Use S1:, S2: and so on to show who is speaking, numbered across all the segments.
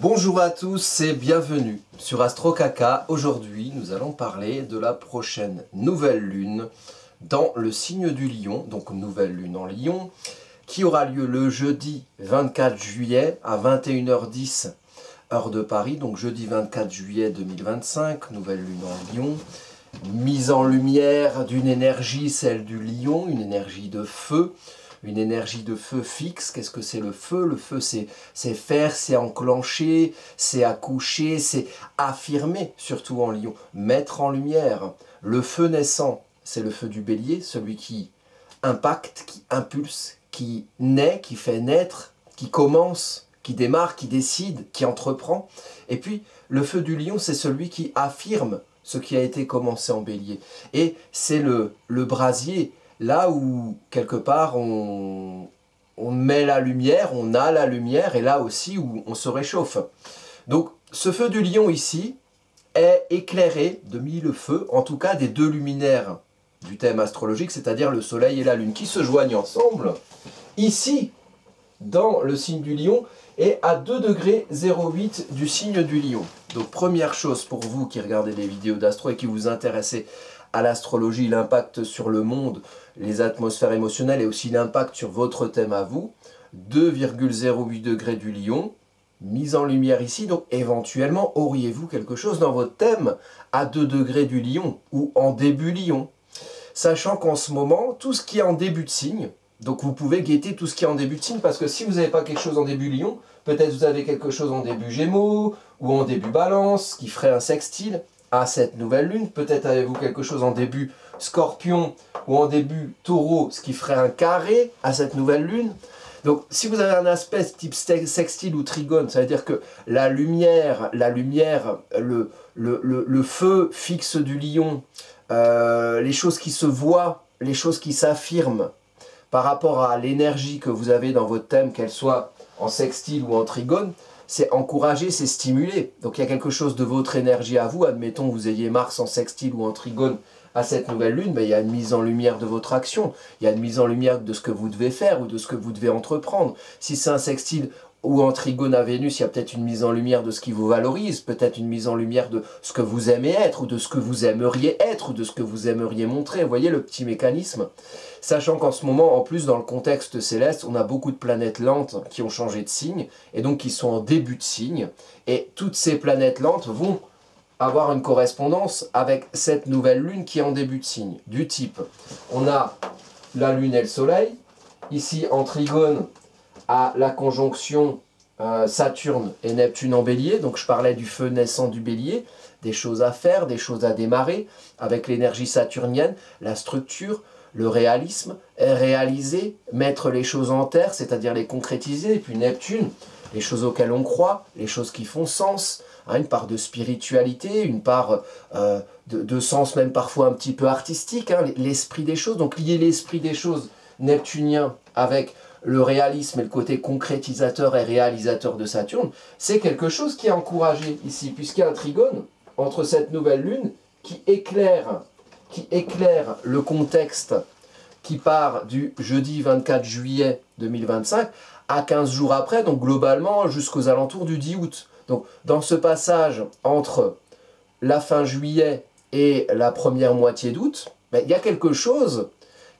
S1: Bonjour à tous et bienvenue sur AstroCaca. Aujourd'hui, nous allons parler de la prochaine nouvelle lune dans le signe du Lion, donc nouvelle lune en Lion, qui aura lieu le jeudi 24 juillet à 21h10 heure de Paris, donc jeudi 24 juillet 2025, nouvelle lune en Lion, mise en lumière d'une énergie, celle du Lion, une énergie de feu. Une énergie de feu fixe. Qu'est-ce que c'est le feu? Le feu, c'est faire, c'est enclencher, c'est accoucher, c'est affirmer, surtout en Lion, mettre en lumière. Le feu naissant, c'est le feu du Bélier, celui qui impacte, qui impulse, qui naît, qui fait naître, qui commence, qui démarre, qui décide, qui entreprend. Et puis, le feu du Lion, c'est celui qui affirme ce qui a été commencé en Bélier. Et c'est le brasier, là où, quelque part, on met la lumière, on a la lumière, et là aussi où on se réchauffe. Donc, ce feu du Lion ici est éclairé de mille feux, en tout cas des deux luminaires du thème astrologique, c'est-à-dire le Soleil et la Lune, qui se joignent ensemble, ici, dans le signe du Lion, et à 2 degrés 08 du signe du Lion. Donc, première chose pour vous qui regardez les vidéos d'astro et qui vous intéressez à l'astrologie, l'impact sur le monde, les atmosphères émotionnelles et aussi l'impact sur votre thème à vous, 2,08 degrés du Lion, mise en lumière ici, donc éventuellement auriez-vous quelque chose dans votre thème à 2 degrés du Lion ou en début Lion, sachant qu'en ce moment, tout ce qui est en début de signe, donc vous pouvez guetter tout ce qui est en début de signe, parce que si vous n'avez pas quelque chose en début Lion, peut-être vous avez quelque chose en début Gémeaux ou en début Balance, qui ferait un sextile à cette nouvelle lune. Peut-être avez-vous quelque chose en début Scorpion ou en début Taureau, ce qui ferait un carré à cette nouvelle lune. Donc si vous avez un aspect type sextile ou trigone, ça veut dire que la lumière, le feu fixe du Lion, les choses qui se voient, les choses qui s'affirment par rapport à l'énergie que vous avez dans votre thème, qu'elle soit en sextile ou en trigone, c'est encourager, c'est stimuler. Donc il y a quelque chose de votre énergie à vous, admettons que vous ayez Mars en sextile ou en trigone à cette nouvelle lune, mais il y a une mise en lumière de votre action, il y a une mise en lumière de ce que vous devez faire ou de ce que vous devez entreprendre. Si c'est un sextile ou en trigone à Vénus, il y a peut-être une mise en lumière de ce qui vous valorise, peut-être une mise en lumière de ce que vous aimez être, ou de ce que vous aimeriez être, ou de ce que vous aimeriez montrer. Vous voyez le petit mécanisme? Sachant qu'en ce moment, en plus, dans le contexte céleste, on a beaucoup de planètes lentes qui ont changé de signe, et donc qui sont en début de signe, et toutes ces planètes lentes vont avoir une correspondance avec cette nouvelle lune qui est en début de signe, du type, on a la lune et le soleil, ici en trigone, à la conjonction Saturne et Neptune en bélier, donc je parlais du feu naissant du bélier, des choses à faire, des choses à démarrer, avec l'énergie saturnienne, la structure, le réalisme, réaliser, mettre les choses en terre, c'est-à-dire les concrétiser, et puis Neptune, les choses auxquelles on croit, les choses qui font sens, hein, une part de spiritualité, une part de sens même parfois un petit peu artistique, hein, l'esprit des choses, donc lier l'esprit des choses neptunien avec le réalisme et le côté concrétisateur et réalisateur de Saturne, c'est quelque chose qui est encouragé ici, puisqu'il y a un trigone entre cette nouvelle lune qui éclaire le contexte qui part du jeudi 24 juillet 2025 à 15 jours après, donc globalement jusqu'aux alentours du 10 août. Donc dans ce passage entre la fin juillet et la première moitié d'août, il y a quelque chose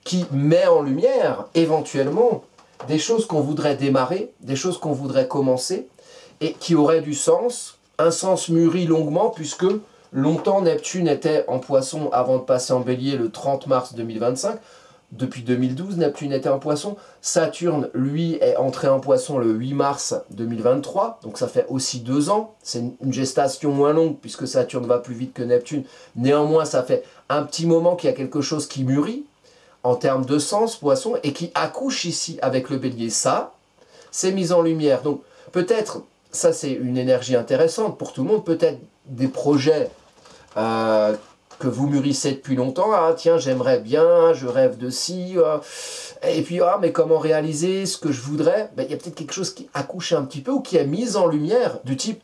S1: qui met en lumière éventuellement des choses qu'on voudrait démarrer, des choses qu'on voudrait commencer, et qui auraient du sens, un sens mûri longuement, puisque longtemps Neptune était en Poisson avant de passer en Bélier le 30 mars 2025. Depuis 2012, Neptune était en Poisson. Saturne, lui, est entré en Poisson le 8 mars 2023, donc ça fait aussi 2 ans. C'est une gestation moins longue, puisque Saturne va plus vite que Neptune. Néanmoins, ça fait un petit moment qu'il y a quelque chose qui mûrit, en termes de sens, Poisson, et qui accouche ici avec le Bélier. Ça, c'est mis en lumière. Donc peut-être, ça c'est une énergie intéressante pour tout le monde, peut-être des projets que vous mûrissez depuis longtemps. Ah tiens, j'aimerais bien, je rêve de ci, et puis ah mais comment réaliser ce que je voudrais? Il y a peut-être quelque chose qui accouche un petit peu, ou qui est mise en lumière, du type,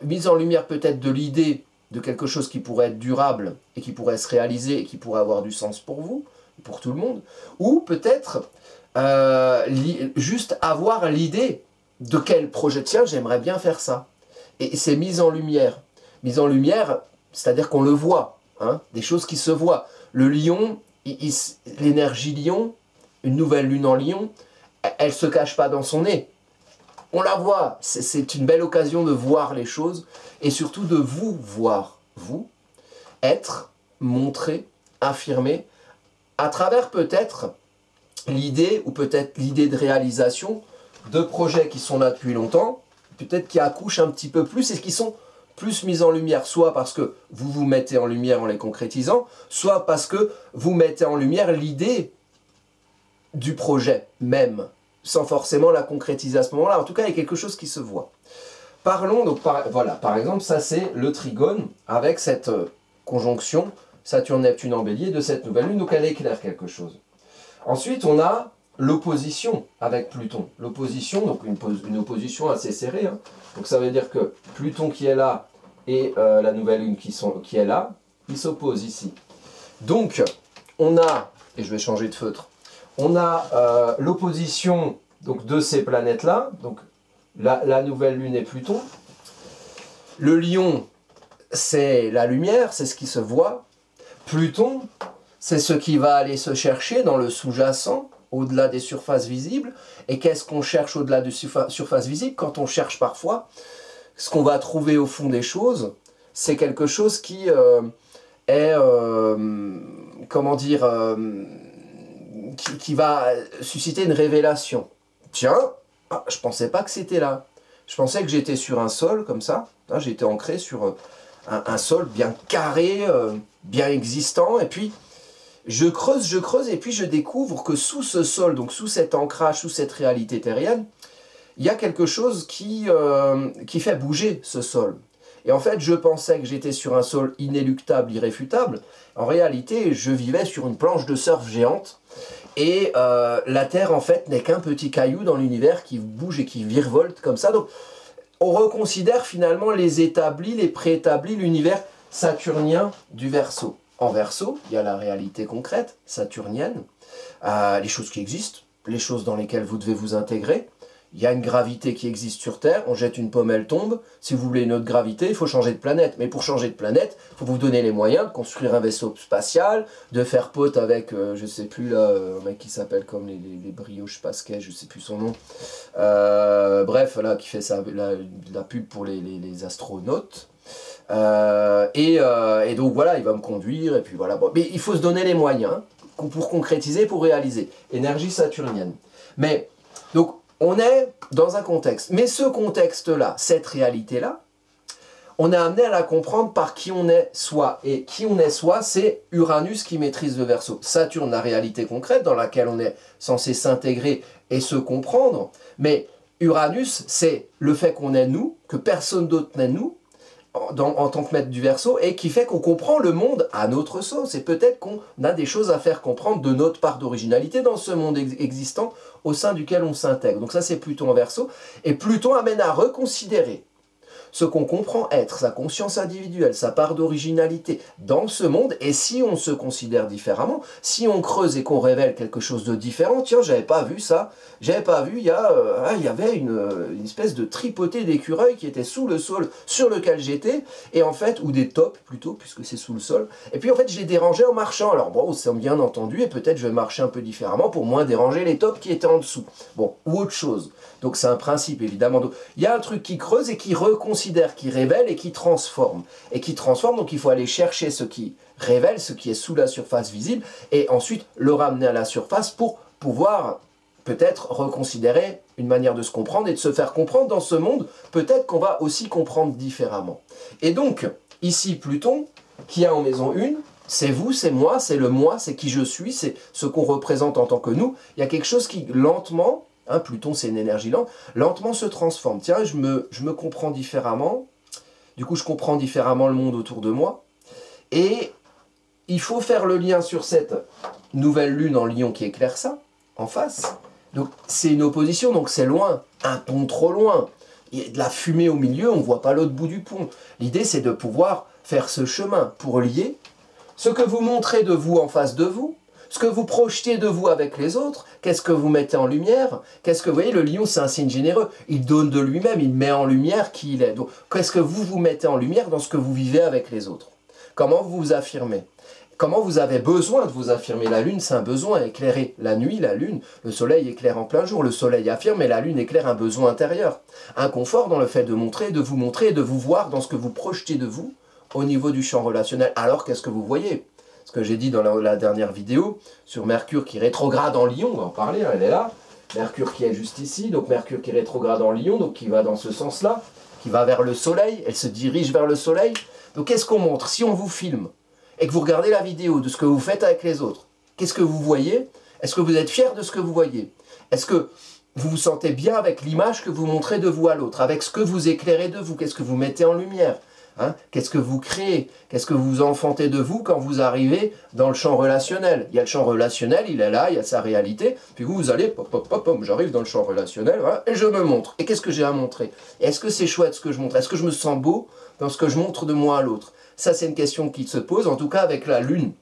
S1: mise en lumière peut-être de l'idée de quelque chose qui pourrait être durable, et qui pourrait se réaliser, et qui pourrait avoir du sens pour vous, pour tout le monde, ou peut-être juste avoir l'idée de quel projet? Tiens, j'aimerais bien faire ça. Et c'est mise en lumière. Mise en lumière, c'est-à-dire qu'on le voit, hein, des choses qui se voient. Le lion, l'énergie lion, une nouvelle lune en lion, elle ne se cache pas dans son nez. On la voit, c'est une belle occasion de voir les choses et surtout de vous voir, vous, être, montrer, affirmer, à travers peut-être l'idée ou peut-être l'idée de réalisation de projets qui sont là depuis longtemps, peut-être qui accouchent un petit peu plus et qui sont plus mis en lumière, soit parce que vous vous mettez en lumière en les concrétisant, soit parce que vous mettez en lumière l'idée du projet même, sans forcément la concrétiser à ce moment-là. En tout cas, il y a quelque chose qui se voit. Parlons, donc, voilà, par exemple, ça c'est le trigone avec cette conjonction Saturne-Neptune en bélier de cette nouvelle lune, donc elle éclaire quelque chose. Ensuite, on a l'opposition avec Pluton. L'opposition, donc une opposition assez serrée, hein. Donc ça veut dire que Pluton qui est là et la nouvelle lune qui est là, ils s'opposent ici. Donc, on a, et je vais changer de feutre, on a l'opposition de ces planètes-là, donc la nouvelle lune et Pluton. Le lion, c'est la lumière, c'est ce qui se voit. Pluton, c'est ce qui va aller se chercher dans le sous-jacent, au-delà des surfaces visibles. Et qu'est-ce qu'on cherche au-delà des surfaces visibles? Quand on cherche parfois, ce qu'on va trouver au fond des choses, c'est quelque chose qui est, comment dire, qui va susciter une révélation. Tiens, je ne pensais pas que c'était là. Je pensais que j'étais sur un sol comme ça. Hein, j'étais ancré sur un sol bien carré, bien existant. Et puis, je creuse, et puis je découvre que sous ce sol, donc sous cet ancrage, sous cette réalité terrienne, il y a quelque chose qui fait bouger ce sol. Et en fait, je pensais que j'étais sur un sol inéluctable, irréfutable. En réalité, je vivais sur une planche de surf géante. Et la Terre, en fait, n'est qu'un petit caillou dans l'univers qui bouge et qui virevolte comme ça. Donc, on reconsidère finalement les établis, les préétablis, l'univers saturnien du Verseau. En Verseau, il y a la réalité concrète, saturnienne, les choses qui existent, les choses dans lesquelles vous devez vous intégrer. Il y a une gravité qui existe sur Terre, on jette une pomme, elle tombe. Si vous voulez une autre gravité, il faut changer de planète. Mais pour changer de planète, il faut vous donner les moyens de construire un vaisseau spatial, de faire pote avec, je sais plus là, un mec qui s'appelle comme les brioches Pasquet, je sais plus son nom. Bref, là, qui fait ça, la pub pour les astronautes. Et donc voilà, il va me conduire, et puis voilà. Bon, mais il faut se donner les moyens pour concrétiser, pour réaliser. Énergie saturnienne. Mais, donc, on est dans un contexte. Mais ce contexte-là, cette réalité-là, on est amené à la comprendre par qui on est soi. Et qui on est soi, c'est Uranus qui maîtrise le Verseau. Saturne, la réalité concrète dans laquelle on est censé s'intégrer et se comprendre. Mais Uranus, c'est le fait qu'on est nous, que personne d'autre n'est nous, en tant que maître du Verseau, et qui fait qu'on comprend le monde à notre sauce. Et peut-être qu'on a des choses à faire comprendre de notre part d'originalité dans ce monde existant au sein duquel on s'intègre. Donc ça, c'est Pluton en Verseau. Et Pluton amène à reconsidérer ce qu'on comprend être, sa conscience individuelle, sa part d'originalité dans ce monde. Et si on se considère différemment, si on creuse et qu'on révèle quelque chose de différent, tiens, j'avais pas vu ça, j'avais pas vu, il y avait une espèce de tripoté d'écureuils qui était sous le sol sur lequel j'étais, et en fait, ou des tops plutôt, puisque c'est sous le sol, et puis en fait, je les dérangeais en marchant. Alors bon, c'est bien entendu, et peut-être je vais marcher un peu différemment pour moins déranger les tops qui étaient en dessous. Bon, ou autre chose. Donc c'est un principe, évidemment. Donc, il y a un truc qui creuse et qui reconsidère, qui révèle et qui transforme. Et qui transforme, donc il faut aller chercher ce qui révèle, ce qui est sous la surface visible, et ensuite le ramener à la surface pour pouvoir peut-être reconsidérer une manière de se comprendre et de se faire comprendre dans ce monde. Peut-être qu'on va aussi comprendre différemment. Et donc, ici, Pluton, qui a en maison 1, c'est vous, c'est moi, c'est qui je suis, c'est ce qu'on représente en tant que nous. Il y a quelque chose qui, lentement... Pluton, c'est une énergie lente, lentement se transforme. Tiens, je me comprends différemment. Du coup, je comprends différemment le monde autour de moi. Et il faut faire le lien sur cette nouvelle lune en Lion qui éclaire ça, en face. Donc, c'est une opposition, donc c'est loin. Un pont trop loin. Il y a de la fumée au milieu, on ne voit pas l'autre bout du pont. L'idée, c'est de pouvoir faire ce chemin pour lier ce que vous montrez de vous en face de vous, ce que vous projetez de vous avec les autres, qu'est-ce que vous mettez en lumière, qu'est-ce que vous voyez, le lion c'est un signe généreux, il donne de lui-même, il met en lumière qui il est. Donc qu'est-ce que vous mettez en lumière dans ce que vous vivez avec les autres? Comment vous vous affirmez? Comment vous avez besoin de vous affirmer? La lune, c'est un besoin éclairé. La nuit, la lune, le soleil éclaire en plein jour. Le soleil affirme et la lune éclaire un besoin intérieur. Un confort dans le fait de montrer, de vous voir dans ce que vous projetez de vous au niveau du champ relationnel. Alors, qu'est-ce que vous voyez? Ce que j'ai dit dans la dernière vidéo sur Mercure qui rétrograde en Lion, on va en parler, hein, elle est là. Mercure qui est juste ici, donc Mercure qui rétrograde en Lion, donc qui va dans ce sens-là, qui va vers le soleil, elle se dirige vers le soleil. Donc, qu'est-ce qu'on montre? Si on vous filme, et que vous regardez la vidéo de ce que vous faites avec les autres, qu'est-ce que vous voyez? Est-ce que vous êtes fier de ce que vous voyez? Est-ce que vous vous sentez bien avec l'image que vous montrez de vous à l'autre, avec ce que vous éclairez de vous? Qu'est-ce que vous mettez en lumière? Hein? Qu'est-ce que vous créez? Qu'est-ce que vous enfantez de vous quand vous arrivez dans le champ relationnel? Il y a le champ relationnel, il est là, il y a sa réalité, puis vous allez, pop, pop, pop, pop, j'arrive dans le champ relationnel, voilà, et je me montre. Et qu'est-ce que j'ai à montrer? Est-ce que c'est chouette ce que je montre? Est-ce que je me sens beau dans ce que je montre de moi à l'autre? Ça, c'est une question qui se pose, en tout cas avec la lune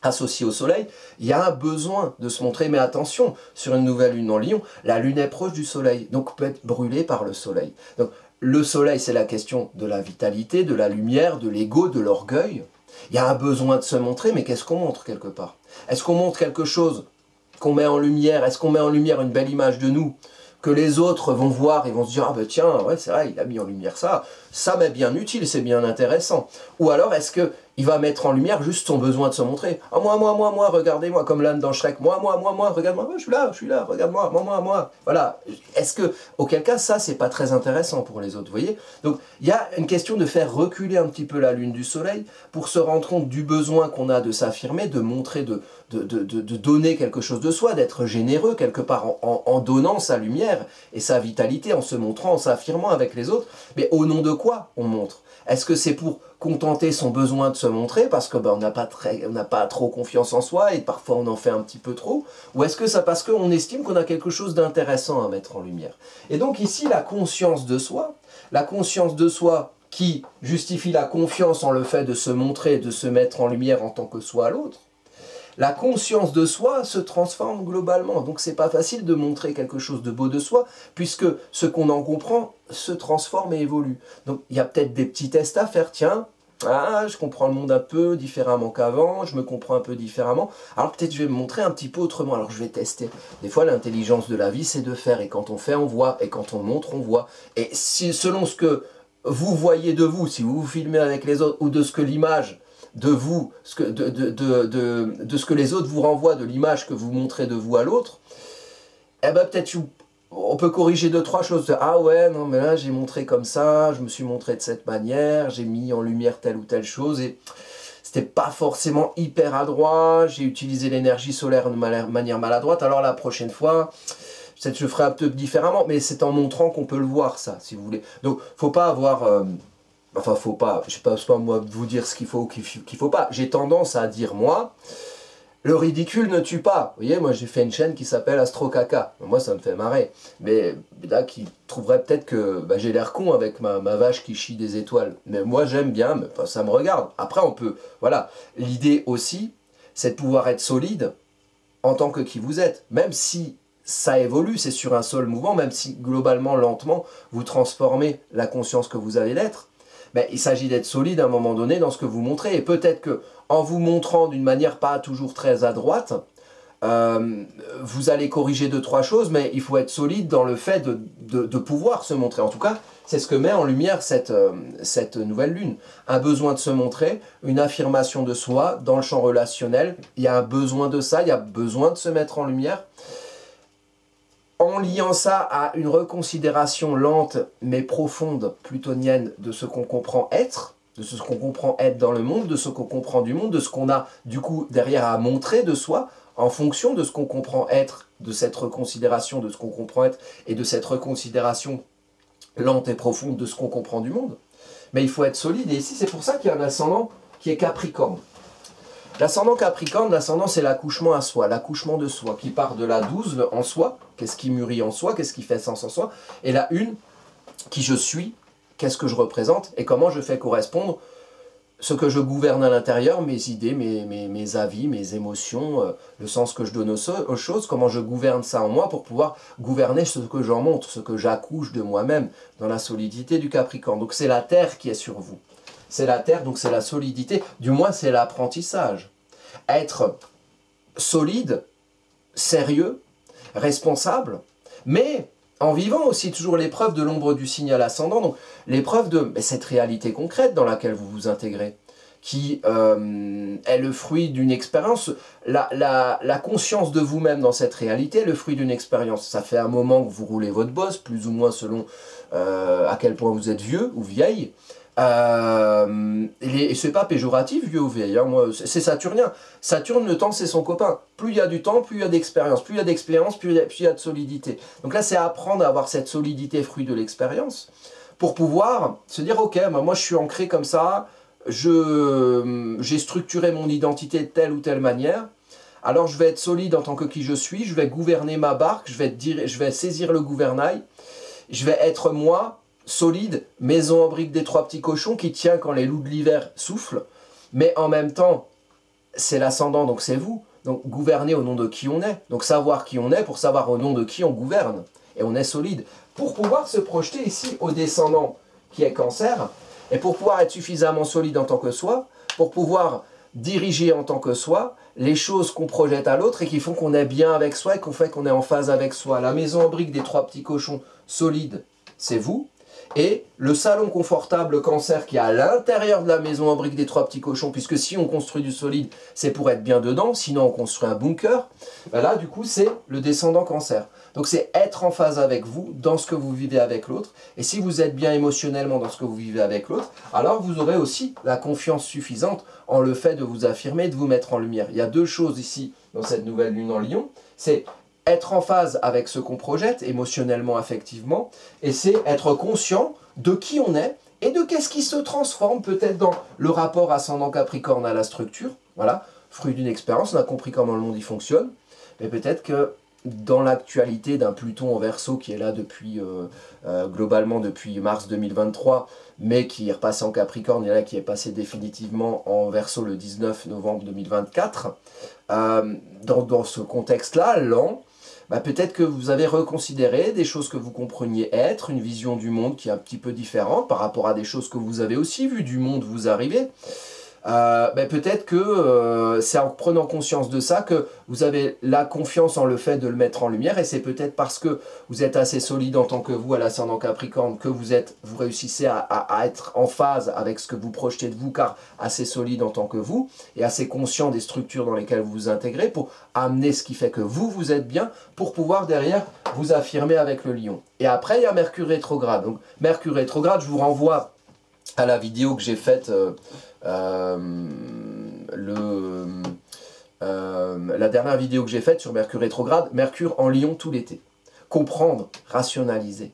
S1: associée au soleil, il y a un besoin de se montrer, mais attention, sur une nouvelle lune en Lion, la lune est proche du soleil, donc peut être brûlée par le soleil. Donc le soleil, c'est la question de la vitalité, de la lumière, de l'ego, de l'orgueil. Il y a un besoin de se montrer, mais qu'est-ce qu'on montre quelque part? Est-ce qu'on montre quelque chose qu'on met en lumière? Est-ce qu'on met en lumière une belle image de nous que les autres vont voir et vont se dire « Ah ben tiens, ouais, c'est vrai, il a mis en lumière ça, ça m'est bien utile, c'est bien intéressant. » Ou alors est-ce qu'il va mettre en lumière juste son besoin de se montrer? « Ah moi, regardez-moi, comme l'âne dans Shrek, moi, regarde-moi, je suis là, regarde-moi, moi. » Voilà. Est-ce que, auquel cas, ça, c'est pas très intéressant pour les autres, vous voyez? Donc, il y a une question de faire reculer un petit peu la lune du soleil pour se rendre compte du besoin qu'on a de s'affirmer, de montrer, de donner quelque chose de soi, d'être généreux quelque part en donnant sa lumière et sa vitalité, en se montrant, en s'affirmant avec les autres. Mais au nom de quoi on montre? Est-ce que c'est pour contenter son besoin de se montrer parce que on n'a pas trop confiance en soi et parfois on en fait un petit peu trop? Ou est-ce que c'est parce qu'on estime qu'on a quelque chose d'intéressant à mettre en lumière? Et donc ici, la conscience de soi qui justifie la confiance en le fait de se montrer, de se mettre en lumière en tant que soi à l'autre, la conscience de soi se transforme globalement. Donc c'est pas facile de montrer quelque chose de beau de soi, puisque ce qu'on en comprend se transforme et évolue. Donc il y a peut-être des petits tests à faire. Tiens, je comprends le monde un peu différemment qu'avant, je me comprends un peu différemment. Alors peut-être je vais me montrer un petit peu autrement. Alors je vais tester. Des fois l'intelligence de la vie c'est de faire, et quand on fait on voit, et quand on montre on voit. Et si, selon ce que vous voyez de vous, si vous vous filmez avec les autres, ou de ce que l'image de vous, de ce que les autres vous renvoient, de l'image que vous montrez de vous à l'autre, eh ben peut-être on peut corriger 2-3 choses. Ah ouais, non mais là j'ai montré comme ça, je me suis montré de cette manière, j'ai mis en lumière telle ou telle chose, et c'était pas forcément hyper adroit, j'ai utilisé l'énergie solaire de manière maladroite, alors la prochaine fois, peut-être je ferai un peu différemment, mais c'est en montrant qu'on peut le voir ça, si vous voulez. Donc faut pas avoir... Enfin, faut pas, je ne sais pas moi de vous dire ce qu'il faut ou qu'il faut pas. J'ai tendance à dire, moi, le ridicule ne tue pas. Vous voyez, moi j'ai fait une chaîne qui s'appelle Astro Caca. Moi ça me fait marrer. Mais là, qui trouverait peut-être que j'ai l'air con avec ma vache qui chie des étoiles. Mais moi j'aime bien, mais ça me regarde. Après on peut, voilà. L'idée aussi, c'est de pouvoir être solide en tant que qui vous êtes. Même si ça évolue, c'est sur un seul mouvement, même si globalement, lentement, vous transformez la conscience que vous avez d'être. Mais il s'agit d'être solide à un moment donné dans ce que vous montrez. Et peut-être que en vous montrant d'une manière pas toujours très à droite, vous allez corriger 2-3 choses, mais il faut être solide dans le fait de pouvoir se montrer. En tout cas, c'est ce que met en lumière cette nouvelle lune. Un besoin de se montrer, une affirmation de soi dans le champ relationnel. Il y a un besoin de ça, il y a besoin de se mettre en lumière. En liant ça à une reconsidération lente mais profonde, plutonienne, de ce qu'on comprend être, de ce qu'on comprend être dans le monde, de ce qu'on comprend du monde, de ce qu'on a du coup derrière à montrer de soi, en fonction de ce qu'on comprend être, de cette reconsidération de ce qu'on comprend être, et de cette reconsidération lente et profonde de ce qu'on comprend du monde. Mais il faut être solide, et ici c'est pour ça qu'il y a un ascendant qui est Capricorne. L'ascendant Capricorne, l'ascendant c'est l'accouchement à soi, l'accouchement de soi, qui part de la 12 en soi, qu'est-ce qui mûrit en soi, qu'est-ce qui fait sens en soi, et la 1, qui je suis, qu'est-ce que je représente, et comment je fais correspondre ce que je gouverne à l'intérieur, mes idées, mes avis, mes émotions, le sens que je donne aux choses, comment je gouverne ça en moi pour pouvoir gouverner ce que j'en montre, ce que j'accouche de moi-même dans la solidité du Capricorne. Donc c'est la Terre qui est sur vous. C'est la Terre, donc c'est la solidité, du moins c'est l'apprentissage. Être solide, sérieux, responsable, mais en vivant aussi toujours l'épreuve de l'ombre du signe à l'ascendant, donc l'épreuve de cette réalité concrète dans laquelle vous vous intégrez, qui est le fruit d'une expérience, la conscience de vous-même dans cette réalité est le fruit d'une expérience. Ça fait un moment que vous roulez votre bosse, plus ou moins selon à quel point vous êtes vieux ou vieille, et c'est pas péjoratif, vieux ou vieille, hein, c'est saturnien. Saturne, le temps, c'est son copain. Plus il y a du temps, plus il y a d'expérience. Plus il y a d'expérience, plus il y a de solidité. Donc là, c'est apprendre à avoir cette solidité fruit de l'expérience pour pouvoir se dire, ok, bah moi je suis ancré comme ça, j'ai structuré mon identité de telle ou telle manière, alors je vais être solide en tant que qui je suis, je vais gouverner ma barque, je vais saisir le gouvernail, je vais être moi, solide, maison en brique des trois petits cochons qui tient quand les loups de l'hiver soufflent, mais en même temps, c'est l'ascendant, donc c'est vous. Donc gouverner au nom de qui on est. Donc savoir qui on est pour savoir au nom de qui on gouverne. Et on est solide. Pour pouvoir se projeter ici au descendant qui est Cancer, et pour pouvoir être suffisamment solide en tant que soi, pour pouvoir diriger en tant que soi les choses qu'on projette à l'autre et qui font qu'on est bien avec soi et qu'on fait qu'on est en phase avec soi. La maison en brique des trois petits cochons solides, c'est vous. Et le salon confortable Cancer qui est à l'intérieur de la maison en brique des trois petits cochons, puisque si on construit du solide, c'est pour être bien dedans, sinon on construit un bunker, ben là du coup c'est le descendant Cancer. Donc c'est être en phase avec vous, dans ce que vous vivez avec l'autre, et si vous êtes bien émotionnellement dans ce que vous vivez avec l'autre, alors vous aurez aussi la confiance suffisante en le fait de vous affirmer, de vous mettre en lumière. Il y a deux choses ici dans cette nouvelle lune en Lion, c'est être en phase avec ce qu'on projette, émotionnellement, affectivement, et c'est être conscient de qui on est et de qu'est-ce qui se transforme peut-être dans le rapport ascendant Capricorne à la structure. Voilà, fruit d'une expérience, on a compris comment le monde y fonctionne, mais peut-être que dans l'actualité d'un Pluton en Verseau qui est là depuis, globalement depuis mars 2023, mais qui est repassé en Capricorne et là qui est passé définitivement en Verseau le 19 novembre 2024, dans ce contexte-là, lent, bah peut-être que vous avez reconsidéré des choses que vous compreniez être, une vision du monde qui est un petit peu différente par rapport à des choses que vous avez aussi vues du monde vous arriver. Peut-être que c'est en prenant conscience de ça que vous avez la confiance en le fait de le mettre en lumière, et c'est peut-être parce que vous êtes assez solide en tant que vous à l'ascendant Capricorne que vous réussissez à être en phase avec ce que vous projetez de vous, car assez solide en tant que vous et assez conscient des structures dans lesquelles vous vous intégrez pour amener ce qui fait que vous êtes bien pour pouvoir derrière vous affirmer avec le Lion. Et après il y a Mercure rétrograde. Donc Mercure rétrograde, je vous renvoie à la vidéo que j'ai faite la dernière vidéo que j'ai faite sur Mercure rétrograde, Mercure en Lion tout l'été. Comprendre, rationaliser,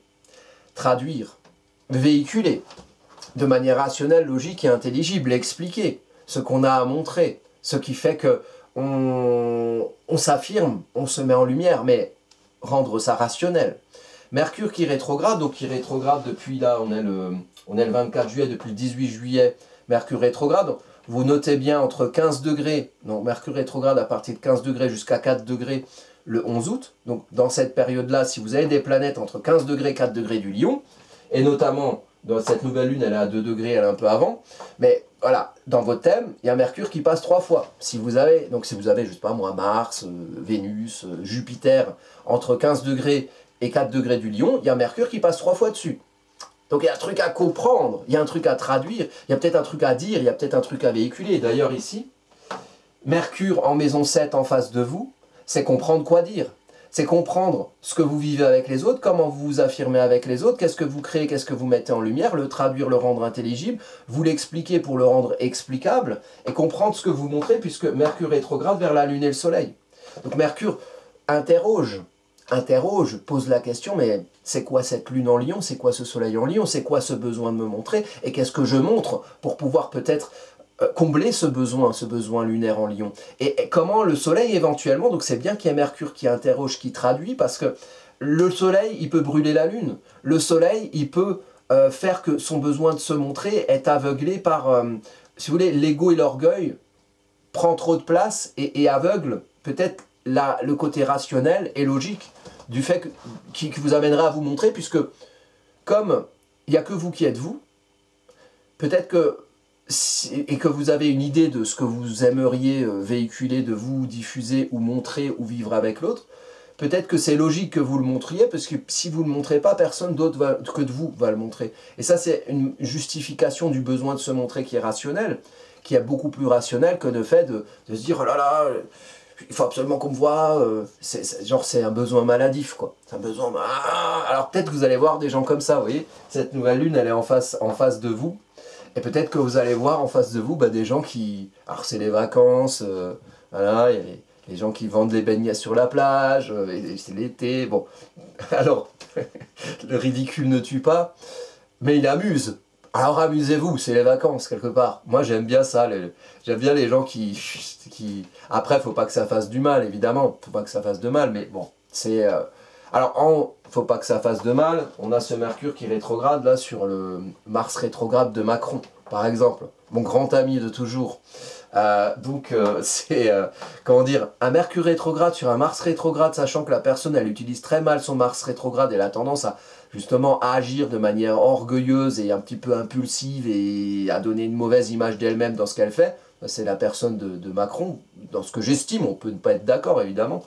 S1: traduire, véhiculer de manière rationnelle, logique et intelligible, expliquer ce qu'on a à montrer, ce qui fait que on s'affirme, on se met en lumière, mais rendre ça rationnel. Mercure qui rétrograde, donc qui rétrograde depuis là, on est le 24 juillet, depuis le 18 juillet, Mercure rétrograde. Vous notez bien entre 15 degrés, donc Mercure rétrograde à partir de 15 degrés jusqu'à 4 degrés le 11 août. Donc dans cette période-là, si vous avez des planètes entre 15 degrés et 4 degrés du Lion, et notamment dans cette nouvelle lune, elle est à 2 degrés, elle est un peu avant, mais voilà, dans votre thème, il y a Mercure qui passe 3 fois. Si vous avez, je sais pas moi, Mars, Vénus, Jupiter, entre 15 degrés et 4 degrés du Lion, il y a Mercure qui passe 3 fois dessus. Donc il y a un truc à comprendre, il y a un truc à traduire, il y a peut-être un truc à dire, il y a peut-être un truc à véhiculer. D'ailleurs ici, Mercure en maison 7 en face de vous, c'est comprendre quoi dire. C'est comprendre ce que vous vivez avec les autres, comment vous vous affirmez avec les autres, qu'est-ce que vous créez, qu'est-ce que vous mettez en lumière, le traduire, le rendre intelligible, vous l'expliquer pour le rendre explicable, et comprendre ce que vous montrez, puisque Mercure rétrograde vers la Lune et le Soleil. Donc Mercure interroge, pose la question, mais c'est quoi cette lune en Lion, c'est quoi ce soleil en Lion, c'est quoi ce besoin de me montrer, et qu'est-ce que je montre pour pouvoir peut-être combler ce besoin lunaire en Lion. Et comment le soleil éventuellement, donc c'est bien qu'il y ait Mercure qui interroge, qui traduit, parce que le soleil, il peut brûler la lune, le soleil, il peut faire que son besoin de se montrer est aveuglé par si vous voulez, l'ego et l'orgueil prend trop de place et aveugle peut-être le côté rationnel et logique du fait qui vous amènera à vous montrer, puisque comme il n'y a que vous qui êtes vous, peut-être que, et que vous avez une idée de ce que vous aimeriez véhiculer de vous, diffuser ou montrer ou vivre avec l'autre, peut-être que c'est logique que vous le montriez, parce que si vous ne le montrez pas, personne d'autre que de vous va le montrer. Et ça, c'est une justification du besoin de se montrer qui est rationnel, qui est beaucoup plus rationnel que le fait de se dire « Oh là là, il faut absolument qu'on me voie, c'est un besoin maladif, quoi. C'est un besoin... Alors peut-être que vous allez voir des gens comme ça, vous voyez. Cette nouvelle lune, elle est en face de vous. Et peut-être que vous allez voir en face de vous des gens qui... Alors c'est les vacances, voilà, il y a les gens qui vendent les beignets sur la plage, c'est l'été, bon. Alors, le ridicule ne tue pas, mais il amuse. Alors amusez-vous, c'est les vacances quelque part. Moi j'aime bien ça, j'aime bien les gens qui... Après, faut pas que ça fasse du mal, évidemment, faut pas que ça fasse de mal, mais bon, c'est... Alors, faut pas que ça fasse de mal, on a ce Mercure qui rétrograde là sur le Mars rétrograde de Macron, par exemple, mon grand ami de toujours. C'est, comment dire, un Mercure rétrograde sur un Mars rétrograde, sachant que la personne, elle utilise très mal son Mars rétrograde, elle a tendance à, justement, à agir de manière orgueilleuse et un petit peu impulsive et à donner une mauvaise image d'elle-même dans ce qu'elle fait. C'est la personne de Macron, dans ce que j'estime, on peut ne pas être d'accord, évidemment.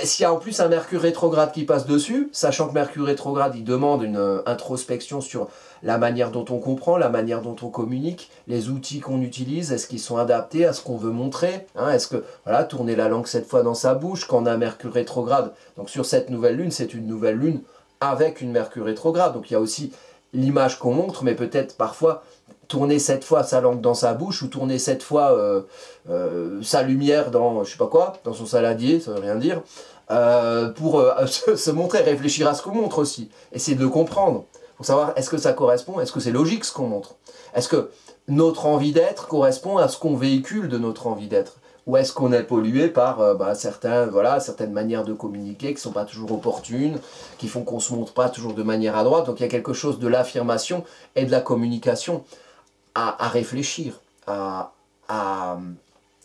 S1: S'il y a en plus un Mercure rétrograde qui passe dessus, sachant que Mercure rétrograde, il demande une introspection sur la manière dont on comprend, la manière dont on communique, les outils qu'on utilise, est-ce qu'ils sont adaptés à ce qu'on veut montrer, hein, est-ce que, voilà, tourner la langue cette fois dans sa bouche, quand on a Mercure rétrograde. Donc sur cette nouvelle lune, c'est une nouvelle lune avec une Mercure rétrograde, donc il y a aussi l'image qu'on montre, mais peut-être parfois tourner cette fois sa langue dans sa bouche, ou tourner cette fois sa lumière dans, je sais pas quoi, dans son saladier, ça veut rien dire, pour se montrer, réfléchir à ce qu'on montre aussi, essayer de le comprendre, pour savoir est-ce que ça correspond, est-ce que c'est logique ce qu'on montre, est-ce que notre envie d'être correspond à ce qu'on véhicule de notre envie d'être, ou est-ce qu'on est pollué par certaines manières de communiquer qui ne sont pas toujours opportunes, qui font qu'on ne se montre pas toujours de manière à droite. Donc il y a quelque chose de l'affirmation et de la communication à réfléchir, à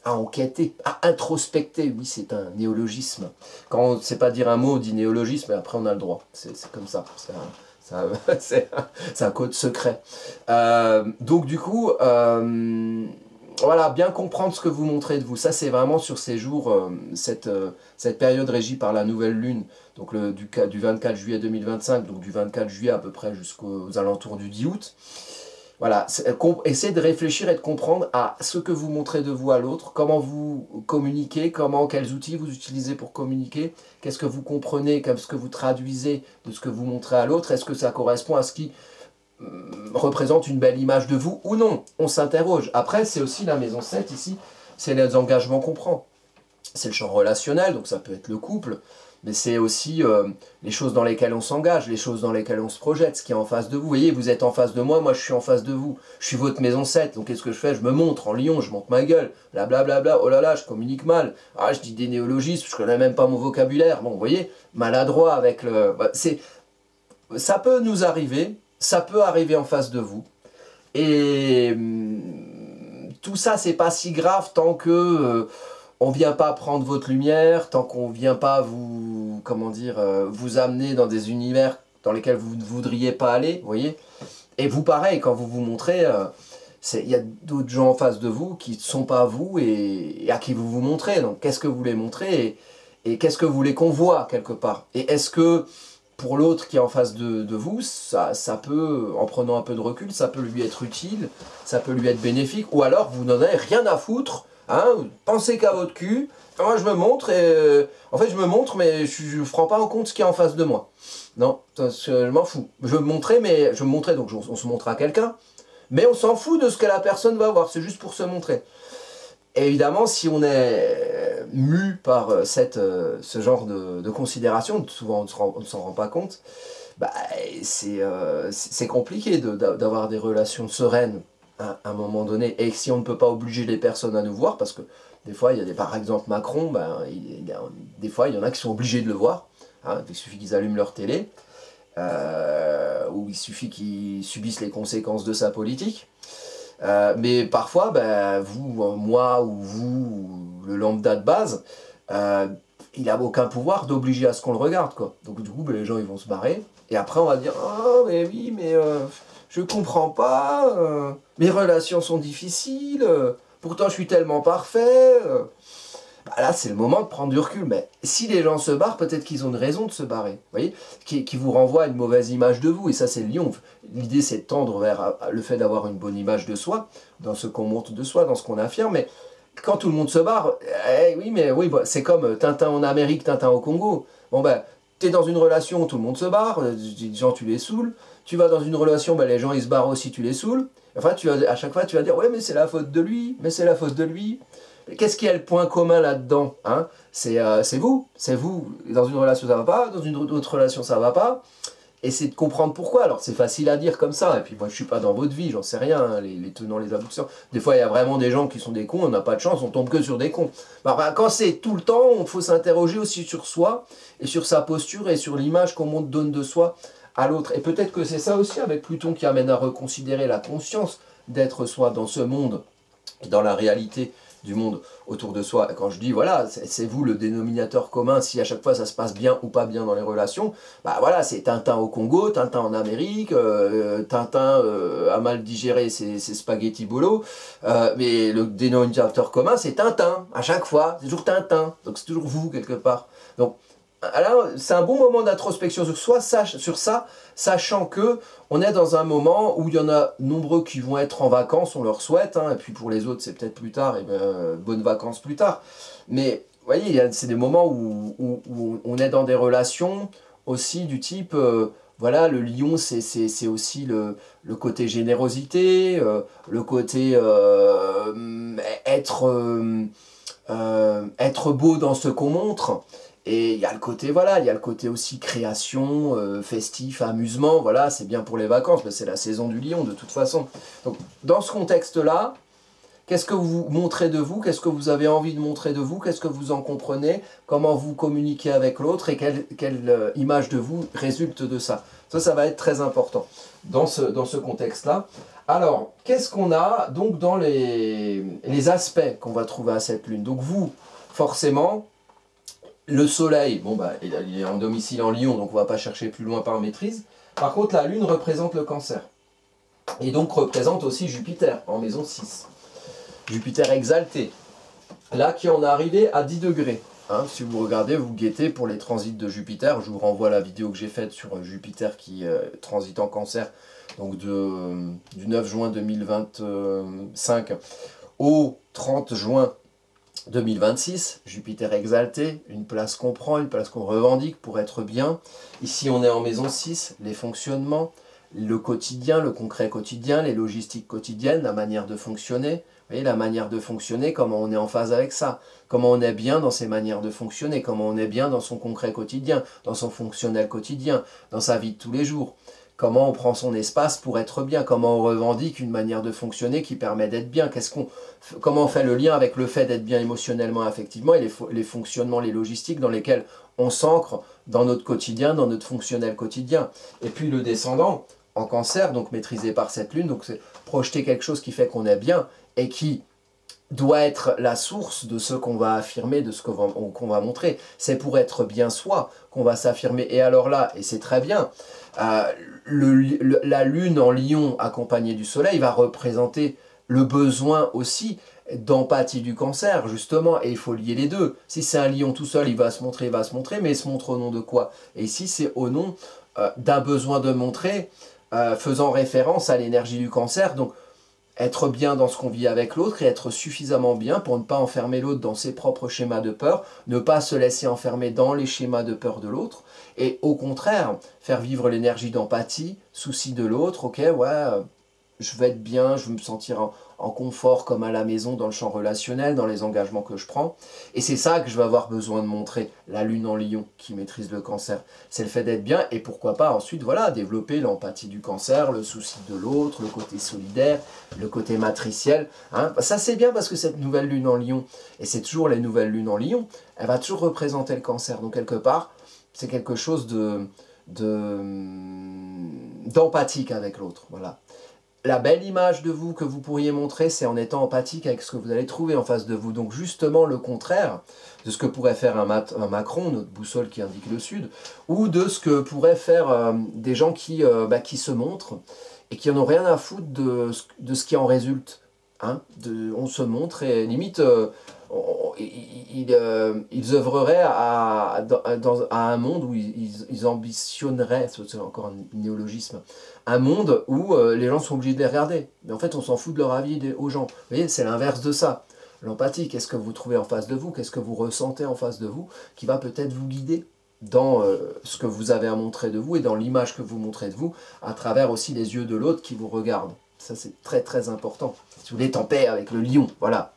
S1: enquêter, à introspecter. Oui, c'est un néologisme. Quand on ne sait pas dire un mot, on dit néologisme, et après on a le droit. C'est comme ça. C'est un code secret. Donc du coup... voilà, bien comprendre ce que vous montrez de vous. Ça, c'est vraiment sur ces jours, cette période régie par la nouvelle lune, donc du 24 juillet 2025, donc du 24 juillet à peu près jusqu'aux alentours du 10 août. Voilà, essayez de réfléchir et de comprendre à ce que vous montrez de vous à l'autre, comment vous communiquez, quels outils vous utilisez pour communiquer, qu'est-ce que vous comprenez, qu'est-ce que vous traduisez de ce que vous montrez à l'autre, est-ce que ça correspond à ce qui représente une belle image de vous ou non. On s'interroge. Après, c'est aussi la maison 7 ici, c'est les engagements qu'on prend. C'est le champ relationnel, donc ça peut être le couple, mais c'est aussi les choses dans lesquelles on s'engage, les choses dans lesquelles on se projette, ce qui est en face de vous. Vous voyez, vous êtes en face de moi, moi je suis en face de vous. Je suis votre maison 7, donc qu'est-ce que je fais? Je me montre en lion, je monte ma gueule, blablabla, oh là là, je communique mal. Ah, je dis des néologismes, je connais même pas mon vocabulaire. Bon, vous voyez, maladroit avec le... Ça peut nous arriver, ça peut arriver en face de vous. Et tout ça, c'est pas si grave tant que... on vient pas prendre votre lumière, tant qu'on vient pas vous, comment dire, vous amener dans des univers dans lesquels vous ne voudriez pas aller, vous voyez. Et vous, pareil, quand vous vous montrez, il y a d'autres gens en face de vous qui ne sont pas vous et à qui vous vous montrez. Donc, qu'est-ce que vous voulez montrer et qu'est-ce que vous voulez qu'on voit quelque part? Et est-ce que pour l'autre qui est en face de vous, ça peut, en prenant un peu de recul, ça peut lui être utile, ça peut lui être bénéfique, ou alors vous n'en avez rien à foutre. Hein, pensez qu'à votre cul. Moi je me montre et en fait je me montre mais je ne prends pas en compte ce qui est en face de moi. Non, je m'en fous. Je veux me montrer, mais je veux me montrer, donc on se montre à quelqu'un, mais on s'en fout de ce que la personne va voir, c'est juste pour se montrer. Et évidemment, si on est mu par ce genre de considération, souvent on ne s'en rend pas compte, bah, c'est compliqué d'avoir des relations sereines à un moment donné, et si on ne peut pas obliger les personnes à nous voir, parce que des fois, il y a par exemple Macron, ben, des fois il y en a qui sont obligés de le voir, hein, il suffit qu'ils allument leur télé, ou il suffit qu'ils subissent les conséquences de sa politique, Mais parfois, ben, vous, moi ou vous, ou le lambda de base, il n'a aucun pouvoir d'obliger à ce qu'on le regarde, quoi. Donc du coup, ben, les gens ils vont se barrer. Et après, on va dire, oh, mais oui, mais je comprends pas, mes relations sont difficiles, pourtant je suis tellement parfait. Bah là, c'est le moment de prendre du recul. Mais si les gens se barrent, peut-être qu'ils ont une raison de se barrer. Vous voyez, qui vous renvoie à une mauvaise image de vous. Et ça, c'est le lion. L'idée, c'est de tendre vers le fait d'avoir une bonne image de soi, dans ce qu'on montre de soi, dans ce qu'on affirme. Mais quand tout le monde se barre, oui, mais oui, bah, c'est comme Tintin en Amérique, Tintin au Congo. Bon, ben, t'es dans une relation, tout le monde se barre, les gens, tu les saoules. Tu vas dans une relation, ben, les gens, ils se barrent aussi, tu les saoules. Enfin, à chaque fois, tu vas dire, ouais, mais c'est la faute de lui, mais c'est la faute de lui. Qu'est-ce qui est le point commun là-dedans, hein? C'est vous. C'est vous. Dans une relation, ça va pas. Dans une autre relation, ça va pas. Et c'est de comprendre pourquoi. Alors, c'est facile à dire comme ça. Et puis, moi, je suis pas dans votre vie, j'en sais rien, hein, les tenants, les aboutissants. Des fois, il y a vraiment des gens qui sont des cons, on n'a pas de chance, on tombe que sur des cons. Bah, quand c'est tout le temps, il faut s'interroger aussi sur soi, et sur sa posture, et sur l'image qu'on donne de soi à l'autre. Et peut-être que c'est ça aussi, avec Pluton, qui amène à reconsidérer la conscience d'être soi dans ce monde, et dans la réalité du monde autour de soi. Quand je dis, voilà, c'est vous le dénominateur commun, si à chaque fois ça se passe bien ou pas bien dans les relations, bah voilà, c'est Tintin au Congo, Tintin en Amérique, Tintin a mal digéré ses spaghettis bolo, mais le dénominateur commun, c'est Tintin, à chaque fois, c'est toujours Tintin, donc c'est toujours vous quelque part. Donc, alors, c'est un bon moment d'introspection sur soi, sur ça, sachant que on est dans un moment où il y en a nombreux qui vont être en vacances, on leur souhaite, hein, et puis pour les autres c'est peut-être plus tard, et bien, bonnes vacances plus tard. Mais vous voyez, c'est des moments où on est dans des relations aussi du type, voilà, le lion c'est aussi le côté générosité, le côté être beau dans ce qu'on montre. Et il y a le côté, voilà, il y a le côté aussi création, festif, amusement, voilà, c'est bien pour les vacances, mais c'est la saison du lion de toute façon. Donc, dans ce contexte-là, qu'est-ce que vous montrez de vous? Qu'est-ce que vous avez envie de montrer de vous? Qu'est-ce que vous en comprenez? Comment vous communiquez avec l'autre? Et quelle image de vous résulte de ça? Ça va être très important dans ce contexte-là. Alors, qu'est-ce qu'on a donc dans les aspects qu'on va trouver à cette lune? Donc vous, forcément, le soleil, bon bah, il est en domicile en Lion, donc on ne va pas chercher plus loin par maîtrise. Par contre, la lune représente le cancer. Et donc représente aussi Jupiter, en maison 6. Jupiter exalté. Là, qui en est arrivé à 10 degrés. Hein, si vous regardez, vous guettez pour les transits de Jupiter. Je vous renvoie à la vidéo que j'ai faite sur Jupiter qui transite en cancer, donc du 9 juin 2025 au 30 juin 2026, Jupiter exalté, une place qu'on prend, une place qu'on revendique pour être bien. Ici, on est en maison 6, les fonctionnements, le quotidien, le concret quotidien, les logistiques quotidiennes, la manière de fonctionner. Vous voyez, la manière de fonctionner, comment on est en phase avec ça, comment on est bien dans ses manières de fonctionner, comment on est bien dans son concret quotidien, dans son fonctionnel quotidien, dans sa vie de tous les jours. Comment on prend son espace pour être bien, comment on revendique une manière de fonctionner qui permet d'être bien, comment on fait le lien avec le fait d'être bien émotionnellement, affectivement, et les fonctionnements, les logistiques dans lesquels on s'ancre dans notre quotidien, dans notre fonctionnel quotidien. Et puis le descendant, en cancer, donc maîtrisé par cette lune, donc c'est projeter quelque chose qui fait qu'on est bien, et qui doit être la source de ce qu'on va affirmer, de ce qu'on va montrer. C'est pour être bien soi qu'on va s'affirmer. Et alors là, et c'est très bien, la lune en lion accompagnée du soleil va représenter le besoin aussi d'empathie du cancer, justement, et il faut lier les deux. Si c'est un lion tout seul, il va se montrer, mais il se montre au nom de quoi? Et ici, c'est au nom d'un besoin de montrer, faisant référence à l'énergie du cancer, donc être bien dans ce qu'on vit avec l'autre et être suffisamment bien pour ne pas enfermer l'autre dans ses propres schémas de peur, ne pas se laisser enfermer dans les schémas de peur de l'autre, et au contraire, faire vivre l'énergie d'empathie, souci de l'autre, ok, ouais, je veux être bien, je veux me sentir en confort comme à la maison dans le champ relationnel, dans les engagements que je prends. Et c'est ça que je vais avoir besoin de montrer, la lune en lion qui maîtrise le cancer. C'est le fait d'être bien et pourquoi pas ensuite, voilà, développer l'empathie du cancer, le souci de l'autre, le côté solidaire, le côté matriciel. Hein. Ça c'est bien parce que cette nouvelle lune en lion, et c'est toujours les nouvelles lunes en lion, elle va toujours représenter le cancer. Donc quelque part, c'est quelque chose d'empathique avec l'autre. Voilà. la belle image de vous que vous pourriez montrer, c'est en étant empathique avec ce que vous allez trouver en face de vous. Donc justement le contraire de ce que pourrait faire un Macron, notre boussole qui indique le sud, ou de ce que pourraient faire des gens qui se montrent et qui en ont rien à foutre de ce qui en résulte. Hein, on se montre et limite ils œuvreraient à un monde où ils ambitionneraient, c'est encore un néologisme, un monde où les gens sont obligés de les regarder. Mais en fait, on s'en fout de leur avis aux gens. Vous voyez, c'est l'inverse de ça. L'empathie, qu'est-ce que vous trouvez en face de vous, qu'est-ce que vous ressentez en face de vous, qui va peut-être vous guider dans ce que vous avez à montrer de vous et dans l'image que vous montrez de vous, à travers aussi les yeux de l'autre qui vous regarde. Ça, c'est très très important. Si vous voulez en paix avec le lion, voilà.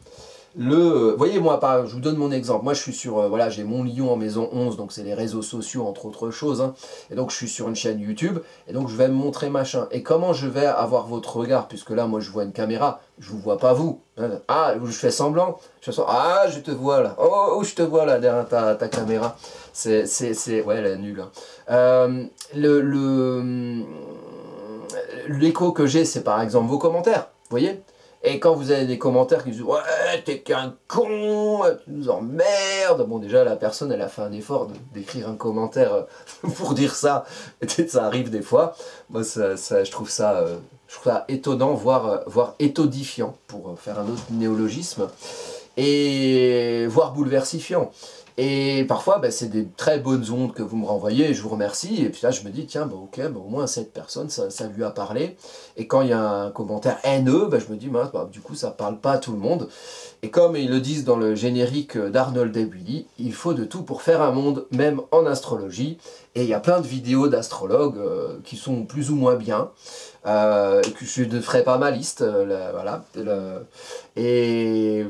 S1: Voyez, moi, je vous donne mon exemple. Moi, je suis sur, voilà, j'ai mon lion en maison 11, donc c'est les réseaux sociaux, entre autres choses. Hein. Et donc, je suis sur une chaîne YouTube, et donc je vais me montrer machin. Et comment je vais avoir votre regard, puisque là, moi, je vois une caméra, je ne vous vois pas vous. Ah, je fais semblant. Ah, je te vois là. Oh, je te vois là, derrière ta caméra. Ouais, elle est nulle. Hein. L'écho que j'ai, c'est par exemple vos commentaires, vous voyez? Et quand vous avez des commentaires qui disent « Ouais, t'es qu'un con, tu nous emmerdes !» Bon, déjà, la personne, elle a fait un effort d'écrire un commentaire pour dire ça. Et ça arrive des fois. Moi, je trouve ça étonnant, voire étodifiant, pour faire un autre néologisme, et voire bouleversifiant. Et parfois, c'est des très bonnes ondes que vous me renvoyez, et je vous remercie. Et puis là, je me dis, tiens, ok, au moins cette personne, ça lui a parlé. Et quand il y a un commentaire haineux, je me dis, du coup, ça parle pas à tout le monde. Et comme ils le disent dans le générique d'Arnold et Willy, il faut de tout pour faire un monde, même en astrologie. Et il y a plein de vidéos d'astrologues qui sont plus ou moins bien. Et que je ne ferai pas ma liste, voilà. Et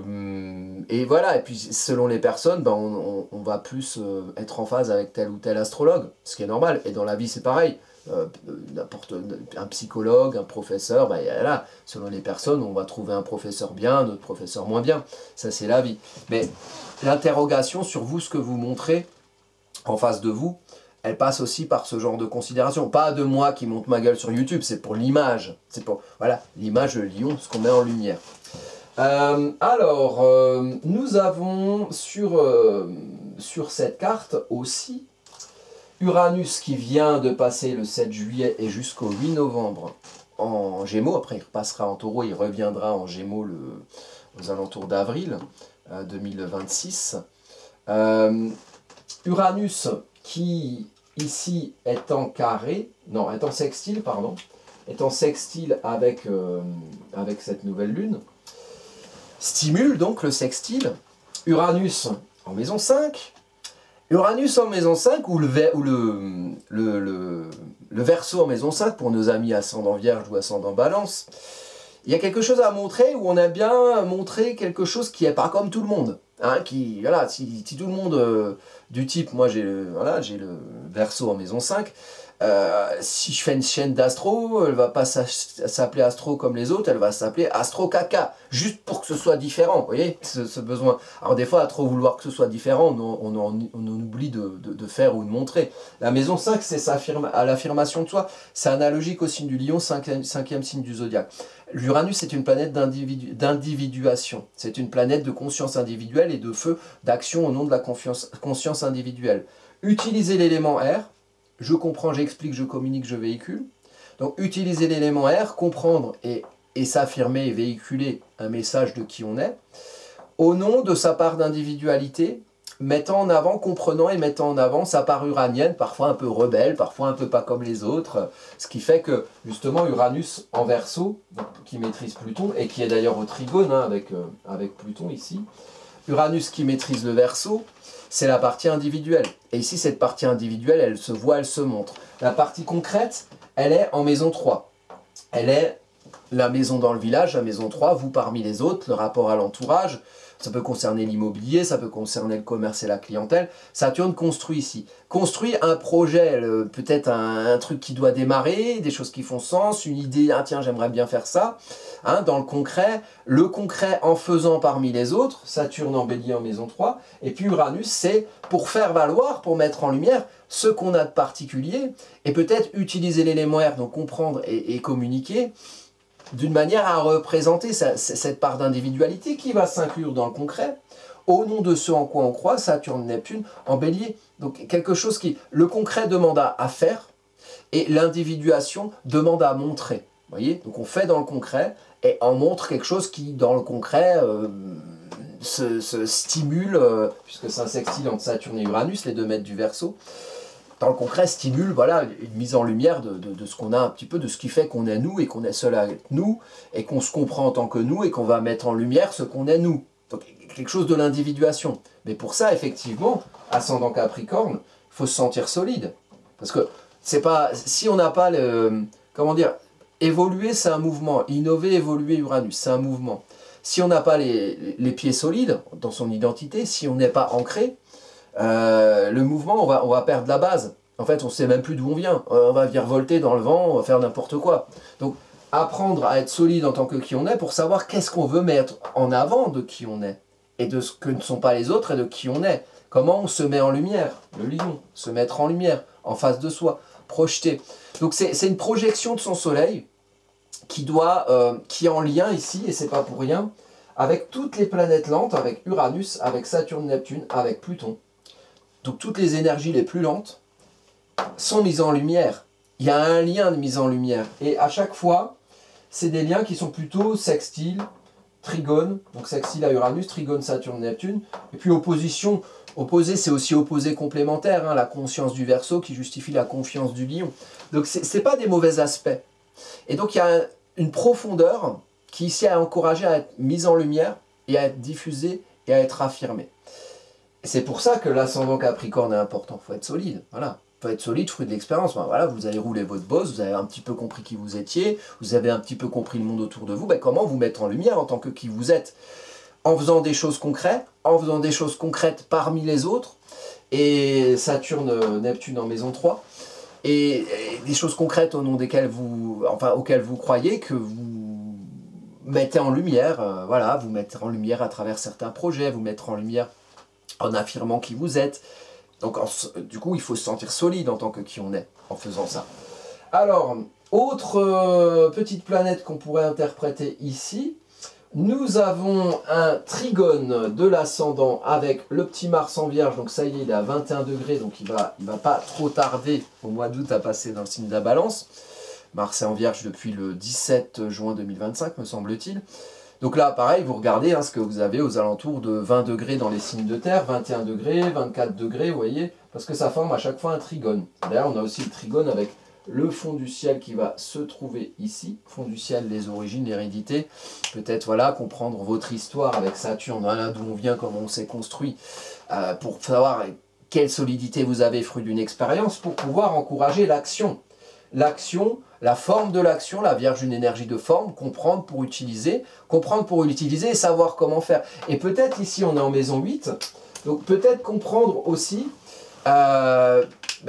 S1: voilà, et puis selon les personnes, on va plus être en phase avec tel ou tel astrologue, ce qui est normal. Et dans la vie, c'est pareil. Un psychologue, un professeur, là, selon les personnes, on va trouver un professeur bien, un autre professeur moins bien. Ça, c'est la vie. Mais l'interrogation sur vous, ce que vous montrez en face de vous, elle passe aussi par ce genre de considération. Pas de moi qui monte ma gueule sur YouTube, c'est pour l'image. C'est pour, voilà, l'image de lion, ce qu'on met en lumière. Nous avons sur cette carte aussi Uranus qui vient de passer le 7 juillet et jusqu'au 8 novembre en Gémeaux. Après, il repassera en Taureau, il reviendra en Gémeaux aux alentours d'avril 2026. Uranus qui, ici, est en sextile, pardon, est en sextile avec cette nouvelle lune, stimule donc le sextile. Uranus en maison 5. Uranus en maison 5 ou le Verseau en maison 5 pour nos amis ascendant Vierge ou ascendant Balance. Il y a quelque chose à montrer où on a bien montré quelque chose qui n'est pas comme tout le monde. Hein, voilà, si tout le monde du type, moi j'ai le Verseau en maison 5, si je fais une chaîne d'astro, elle va pas s'appeler astro comme les autres, elle va s'appeler astro caca, juste pour que ce soit différent, vous voyez, ce besoin. Alors des fois, à trop vouloir que ce soit différent, on oublie de faire ou de montrer. La maison 5, c'est à l'affirmation de soi, c'est analogique au signe du lion, cinquième signe du zodiaque. L'Uranus est une planète d'individuation, c'est une planète de conscience individuelle et de feu d'action au nom de la conscience individuelle. Utilisez l'élément R. Je comprends, j'explique, je communique, je véhicule. Donc, utiliser l'élément R, comprendre et s'affirmer et véhiculer un message de qui on est, au nom de sa part d'individualité, mettant en avant, comprenant et mettant en avant sa part uranienne, parfois un peu rebelle, parfois un peu pas comme les autres, ce qui fait que, justement, Uranus en Verseau, qui maîtrise Pluton, et qui est d'ailleurs au trigone hein, avec Pluton ici, Uranus qui maîtrise le Verseau, c'est la partie individuelle. Et ici, cette partie individuelle, elle se voit, elle se montre. La partie concrète, elle est en maison 3. Elle est la maison dans le village, la maison 3, vous parmi les autres, le rapport à l'entourage. Ça peut concerner l'immobilier, ça peut concerner le commerce et la clientèle. Saturne construit ici. Construit un projet, peut-être un truc qui doit démarrer, des choses qui font sens, une idée, ah tiens, j'aimerais bien faire ça. Hein, dans le concret en faisant parmi les autres, Saturne en Bélier en maison 3, et puis Uranus, c'est pour faire valoir, pour mettre en lumière ce qu'on a de particulier, et peut-être utiliser l'élément R, donc comprendre et communiquer, d'une manière à représenter cette part d'individualité qui va s'inclure dans le concret, au nom de ce en quoi on croit, Saturne, Neptune, en bélier. Donc quelque chose qui, le concret demande à faire, et l'individuation demande à montrer. Vous voyez? Donc on fait dans le concret, et on montre quelque chose qui, dans le concret, se stimule, puisque c'est un sextile entre Saturne et Uranus, les 2 maîtres du Verseau, dans le concret stimule voilà, une mise en lumière de ce qu'on a un petit peu, de ce qui fait qu'on est nous, et qu'on est seul avec nous, et qu'on se comprend en tant que nous, et qu'on va mettre en lumière ce qu'on est nous. Donc quelque chose de l'individuation. Mais pour ça, effectivement, ascendant Capricorne, il faut se sentir solide. Parce que c'est pas, si on n'a pas le... Comment dire? Évoluer, c'est un mouvement. Innover, évoluer, Uranus, c'est un mouvement. Si on n'a pas les pieds solides dans son identité, si on n'est pas ancré, le mouvement, on va perdre la base. En fait, on ne sait même plus d'où on vient. On va virevolter dans le vent, on va faire n'importe quoi. Donc, apprendre à être solide en tant que qui on est pour savoir qu'est-ce qu'on veut mettre en avant de qui on est et de ce que ne sont pas les autres et de qui on est. Comment on se met en lumière, le lion, se mettre en lumière, en face de soi, projeter. Donc c'est une projection de son soleil qui est en lien ici, et c'est pas pour rien, avec toutes les planètes lentes, avec Uranus, avec Saturne, Neptune, avec Pluton. Donc toutes les énergies les plus lentes sont mises en lumière. Il y a un lien de mise en lumière. Et à chaque fois, c'est des liens qui sont plutôt sextiles, trigones, donc sextile à Uranus, trigone Saturne, Neptune, et puis opposition. Opposé, c'est aussi opposé complémentaire, hein, la conscience du Verseau qui justifie la confiance du Lion. Donc ce n'est pas des mauvais aspects. Et donc il y a une profondeur qui ici a encouragé à être mise en lumière et à être diffusée et à être affirmée. C'est pour ça que l'ascendant Capricorne est important, il faut être solide, voilà. Il faut être solide, fruit de l'expérience. Ben voilà, vous avez roulé votre bosse, vous avez un petit peu compris qui vous étiez, vous avez un petit peu compris le monde autour de vous, ben comment vous mettre en lumière en tant que qui vous êtes? En faisant des choses concrètes, parmi les autres, et Saturne, Neptune en maison 3, et des choses concrètes au nom desquelles auxquelles vous croyez, que vous mettez en lumière, voilà, vous mettre en lumière à travers certains projets, vous mettre en lumière en affirmant qui vous êtes. Donc du coup, il faut se sentir solide en tant que qui on est, en faisant ça. Alors, autre petite planète qu'on pourrait interpréter ici, nous avons un trigone de l'ascendant avec le petit Mars en Vierge, donc ça y est, il est à 21 degrés, donc il va pas trop tarder au mois d'août à passer dans le signe de la Balance. Mars est en Vierge depuis le 17 juin 2025, me semble-t-il. Donc là, pareil, vous regardez ce que vous avez aux alentours de 20 degrés dans les signes de terre, 21 degrés, 24 degrés, vous voyez, parce que ça forme à chaque fois un trigone. D'ailleurs, on a aussi le trigone avec le fond du ciel qui va se trouver ici. Fond du ciel, les origines, l'hérédité. Peut-être, voilà, comprendre votre histoire avec Saturne, voilà, d'où on vient, comment on s'est construit, pour savoir quelle solidité vous avez, fruit d'une expérience, pour pouvoir encourager l'action. L'action, la forme de l'action, la Vierge, une énergie de forme, comprendre pour utiliser et savoir comment faire. Et peut-être ici, on est en maison 8, donc peut-être comprendre aussi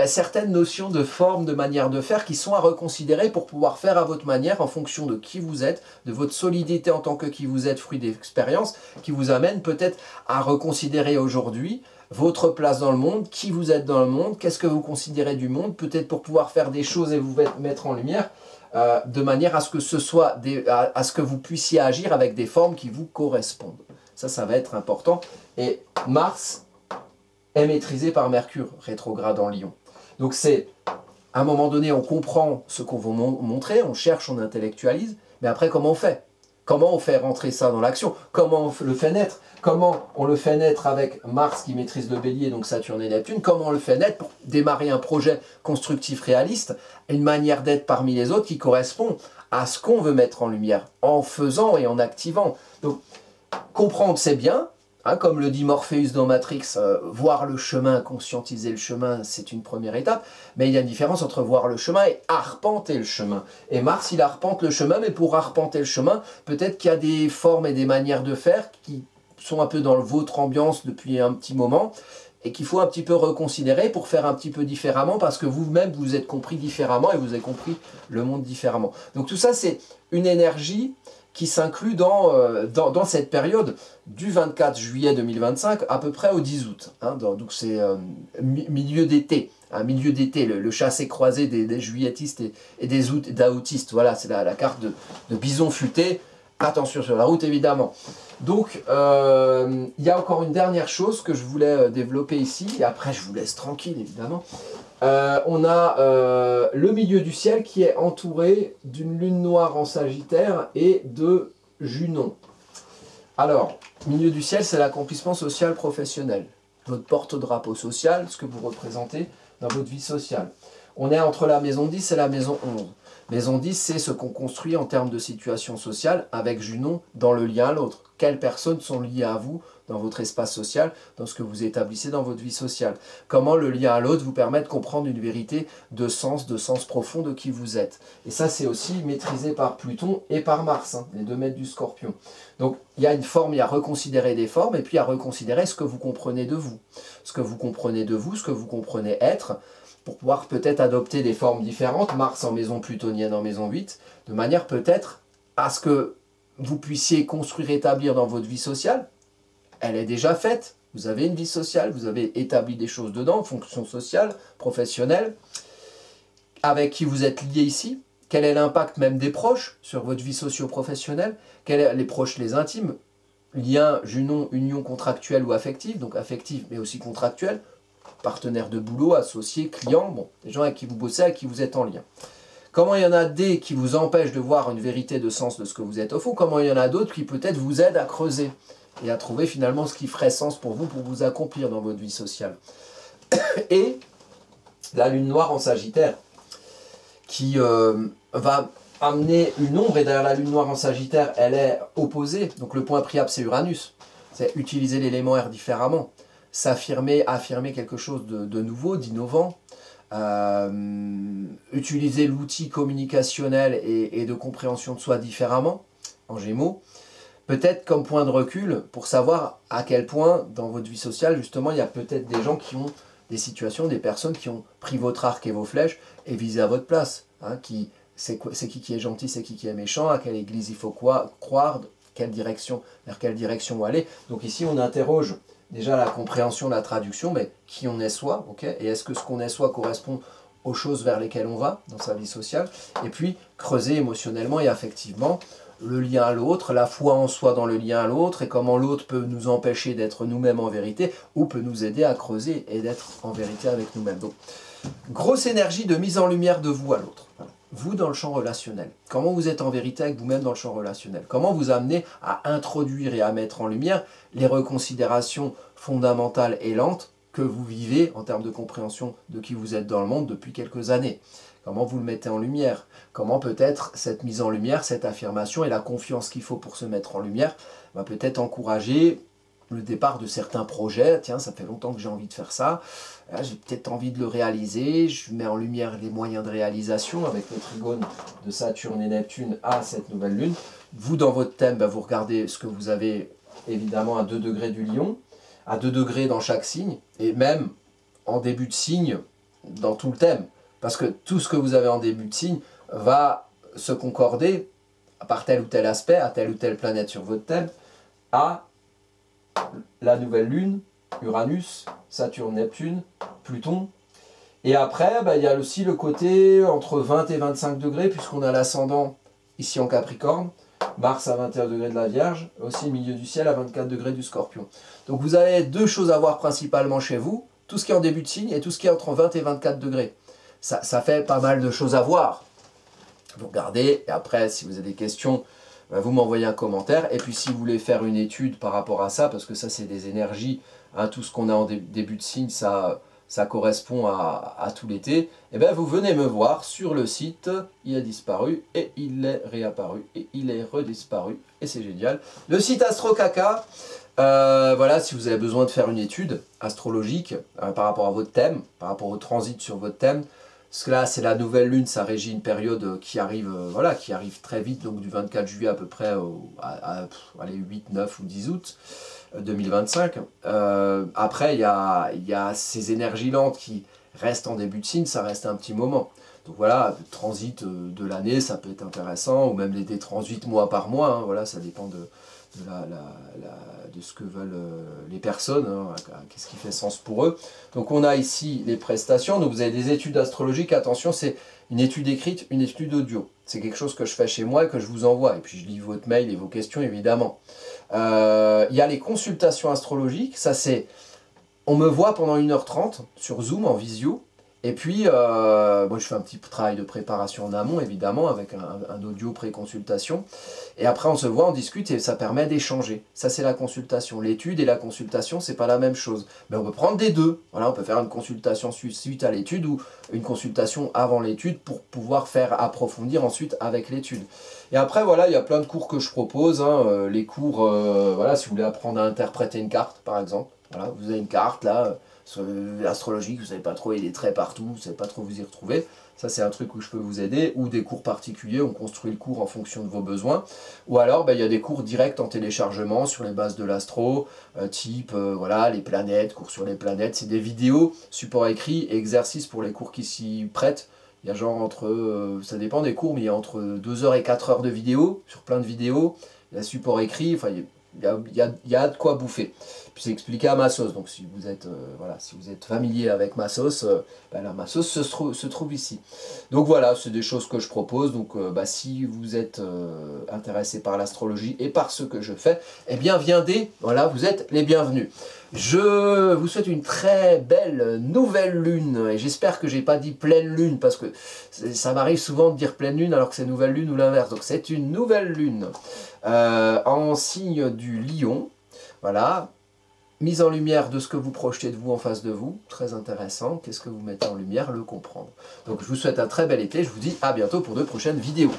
S1: certaines notions de forme, de manière de faire qui sont à reconsidérer pour pouvoir faire à votre manière en fonction de qui vous êtes, de votre solidité en tant que qui vous êtes, fruit d'expérience, qui vous amène peut-être à reconsidérer aujourd'hui votre place dans le monde, qui vous êtes dans le monde, qu'est-ce que vous considérez du monde, peut-être pour pouvoir faire des choses et vous mettre en lumière, de manière à ce que à ce que vous puissiez agir avec des formes qui vous correspondent. Ça va être important. Et Mars est maîtrisé par Mercure, rétrograde en Lion. Donc c'est, à un moment donné, on comprend ce qu'on veut montrer, on cherche, on intellectualise, mais après, comment on fait? Comment on fait rentrer ça dans l'action? Comment on le fait naître? Comment on le fait naître avec Mars qui maîtrise le Bélier, donc Saturne et Neptune? Comment on le fait naître pour démarrer un projet constructif réaliste, une manière d'être parmi les autres qui correspond à ce qu'on veut mettre en lumière, en faisant et en activant. Donc, comprendre, c'est bien. Comme le dit Morpheus dans Matrix, voir le chemin, conscientiser le chemin, c'est une première étape. Mais il y a une différence entre voir le chemin et arpenter le chemin. Et Mars, il arpente le chemin, mais pour arpenter le chemin, peut-être qu'il y a des formes et des manières de faire qui sont un peu dans votre ambiance depuis un petit moment et qu'il faut un petit peu reconsidérer pour faire un petit peu différemment parce que vous-même, vous êtes compris différemment et vous avez compris le monde différemment. Donc tout ça, c'est une énergie qui s'inclut dans cette période du 24 juillet 2025 à peu près au 10 août. Donc c'est milieu d'été. un milieu d'été, le chassé-croisé des juilletistes et des d'aoûtistes. Voilà, c'est la carte de bison futé. Attention sur la route, évidemment. Donc, il y a encore une dernière chose que je voulais développer ici, et après je vous laisse tranquille, évidemment. On a le milieu du ciel qui est entouré d'une lune noire en Sagittaire et de Junon. Alors, milieu du ciel, c'est l'accomplissement social professionnel. Votre porte-drapeau social, ce que vous représentez dans votre vie sociale. On est entre la maison 10 et la maison 11. Maison 10, c'est ce qu'on construit en termes de situation sociale avec Junon dans le lien à l'autre. Quelles personnes sont liées à vous dans votre espace social, dans ce que vous établissez dans votre vie sociale. Comment le lien à l'autre vous permet de comprendre une vérité de sens profond de qui vous êtes. Et ça, c'est aussi maîtrisé par Pluton et par Mars, hein, les 2 maîtres du Scorpion. Donc, il y a une forme, il y a reconsidérer des formes, et puis il y a reconsidérer ce que vous comprenez de vous. Ce que vous comprenez de vous, ce que vous comprenez être, pour pouvoir peut-être adopter des formes différentes, Mars en maison plutonienne en maison 8, de manière peut-être à ce que vous puissiez construire, établir dans votre vie sociale. Elle est déjà faite, vous avez une vie sociale, vous avez établi des choses dedans, fonction sociale, professionnelle, avec qui vous êtes lié ici. Quel est l'impact même des proches sur votre vie socio-professionnelle? Quels sont les proches, les intimes? Lien, Junon, union contractuelle ou affective, donc affective mais aussi contractuelle, partenaires de boulot, associés, clients, bon, des gens avec qui vous bossez, avec qui vous êtes en lien. Comment il y en a des qui vous empêchent de voir une vérité de sens de ce que vous êtes au fond? Comment il y en a d'autres qui peut-être vous aident à creuser et à trouver finalement ce qui ferait sens pour vous accomplir dans votre vie sociale? Et la lune noire en Sagittaire qui va amener une ombre, et derrière la lune noire en Sagittaire, elle est opposée. Donc le point priable, c'est Uranus. C'est utiliser l'élément air différemment. S'affirmer, affirmer quelque chose de nouveau, d'innovant. Utiliser l'outil communicationnel et de compréhension de soi différemment, en Gémeaux. Peut-être comme point de recul, pour savoir à quel point, dans votre vie sociale, justement, il y a peut-être des gens qui ont des situations, des personnes qui ont pris votre arc et vos flèches et visé à votre place. Hein, c'est qui est gentil, c'est qui est méchant, à quelle église il faut croire, vers quelle direction aller. Donc ici, on interroge déjà la compréhension, la traduction, mais qui on est soi, okay, et est-ce que ce qu'on est soi correspond aux choses vers lesquelles on va dans sa vie sociale, et puis creuser émotionnellement et affectivement le lien à l'autre, la foi en soi dans le lien à l'autre, et comment l'autre peut nous empêcher d'être nous-mêmes en vérité, ou peut nous aider à creuser et d'être en vérité avec nous-mêmes. Donc, grosse énergie de mise en lumière de vous à l'autre. Vous dans le champ relationnel. Comment vous êtes en vérité avec vous-même dans le champ relationnel? Comment vous amenez à introduire et à mettre en lumière les reconsidérations fondamentales et lentes que vous vivez en termes de compréhension de qui vous êtes dans le monde depuis quelques années? Comment vous le mettez en lumière? Comment peut-être cette mise en lumière, cette affirmation et la confiance qu'il faut pour se mettre en lumière va peut-être encourager le départ de certains projets. Tiens, ça fait longtemps que j'ai envie de faire ça. J'ai peut-être envie de le réaliser. Je mets en lumière les moyens de réalisation avec le trigone de Saturne et Neptune à cette nouvelle lune. Vous, dans votre thème, vous regardez ce que vous avez évidemment à 2 degrés du lion, à 2 degrés dans chaque signe, et même en début de signe dans tout le thème. Parce que tout ce que vous avez en début de signe va se concorder par tel ou tel aspect, à telle ou telle planète sur votre thème, à la nouvelle lune, Uranus, Saturne, Neptune, Pluton. Et après, il y a aussi le côté entre 20 et 25 degrés, puisqu'on a l'ascendant ici en Capricorne, Mars à 21 degrés de la Vierge, aussi le milieu du ciel à 24 degrés du Scorpion. Donc vous avez 2 choses à voir principalement chez vous, tout ce qui est en début de signe et tout ce qui est entre 20 et 24 degrés. Ça fait pas mal de choses à voir. Vous regardez, et après, si vous avez des questions, vous m'envoyez un commentaire. Et puis si vous voulez faire une étude par rapport à ça, parce que ça c'est des énergies, hein, tout ce qu'on a en début de signe, ça correspond à tout l'été, et bien vous venez me voir sur le site, il a disparu, et il est réapparu, et il est redisparu, et c'est génial. Le site AstroCaca, voilà, si vous avez besoin de faire une étude astrologique par rapport à votre thème, par rapport au transit sur votre thème, parce que là, c'est la nouvelle lune, ça régit une période qui arrive, voilà, qui arrive très vite, donc du 24 juillet à peu près allez, 8, 9 ou 10 août 2025. Après, il y a ces énergies lentes qui restent en début de signe, ça reste un petit moment. Donc voilà, le transit de l'année, ça peut être intéressant, ou même des transits mois par mois, hein, voilà, ça dépend de ce que veulent les personnes, hein, qu'est-ce qui fait sens pour eux. Donc on a ici les prestations, donc vous avez des études astrologiques, attention, c'est une étude écrite, une étude audio. C'est quelque chose que je fais chez moi et que je vous envoie, et puis je lis votre mail et vos questions évidemment. Il y a les consultations astrologiques, ça c'est, on me voit pendant 1h30 sur Zoom en visio, et puis moi je fais un petit travail de préparation en amont évidemment avec un audio pré-consultation, et après on se voit, on discute et ça permet d'échanger. Ça c'est la consultation. L'étude et la consultation c'est pas la même chose, mais on peut prendre des deux. Voilà, on peut faire une consultation suite à l'étude ou une consultation avant l'étude pour pouvoir faire approfondir ensuite avec l'étude. Et après voilà, il y a plein de cours que je propose, hein, les cours, voilà, si vous voulez apprendre à interpréter une carte par exemple, voilà, vous avez une carte là, astrologique, vous ne savez pas trop, il y a des traits partout, vous ne savez pas trop vous y retrouver. Ça, c'est un truc où je peux vous aider, ou des cours particuliers, on construit le cours en fonction de vos besoins. Ou alors, il y a des cours directs en téléchargement sur les bases de l'astro, type, voilà, les planètes, cours sur les planètes. C'est des vidéos, support écrit, et exercices pour les cours qui s'y prêtent. Il y a genre entre, ça dépend des cours, mais il y a entre 2 heures et 4 heures de vidéos, sur plein de vidéos. Il y a support écrit, enfin, il y a de quoi bouffer. Puis c'est expliqué à ma sauce, donc si vous êtes, voilà, si vous êtes familier avec ma sauce, ma sauce se trouve ici. Donc voilà, c'est des choses que je propose, donc si vous êtes intéressé par l'astrologie et par ce que je fais, eh bien viendez, voilà, vous êtes les bienvenus. Je vous souhaite une très belle nouvelle lune, et j'espère que j'ai pas dit pleine lune, parce que ça m'arrive souvent de dire pleine lune alors que c'est nouvelle lune ou l'inverse, donc c'est une nouvelle lune en signe du lion, voilà. Mise en lumière de ce que vous projetez de vous en face de vous, très intéressant, qu'est-ce que vous mettez en lumière, le comprendre. Donc je vous souhaite un très bel été, je vous dis à bientôt pour de prochaines vidéos.